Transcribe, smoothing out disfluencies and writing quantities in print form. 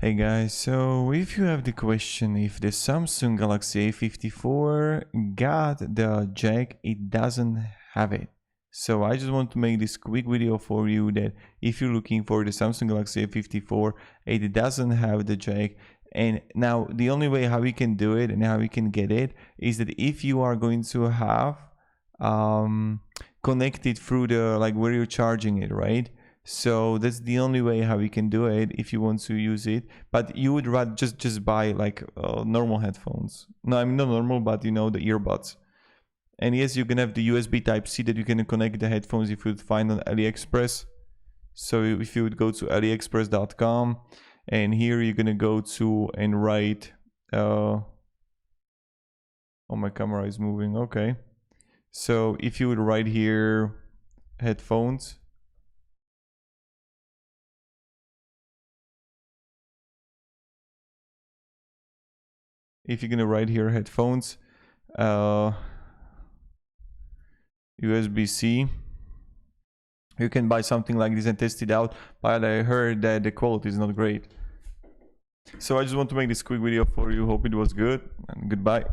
Hey guys, so if you have the question if the Samsung Galaxy A54 got the jack, it doesn't have it. So I just want to make this quick video for you that if you're looking for the Samsung Galaxy A54, it doesn't have the jack. And now the only way how we can do it and how we can get it is that if you are going to have connected through the where you're charging it, right? So that's the only way how you can do it if you want to use it. But you would rather just buy normal headphones. No, I mean not normal, but you know, the earbuds. And yes, you can have the USB Type-C that you can connect the headphones if you would find on AliExpress. So if you would go to aliexpress.com and here you're gonna go to and write oh, my camera is moving. Okay. So if you would write here headphones, if you're gonna write here headphones, USB-C, you can buy something like this and test it out, but I heard that the quality is not great. So I just want to make this quick video for you. Hope it was good, and goodbye.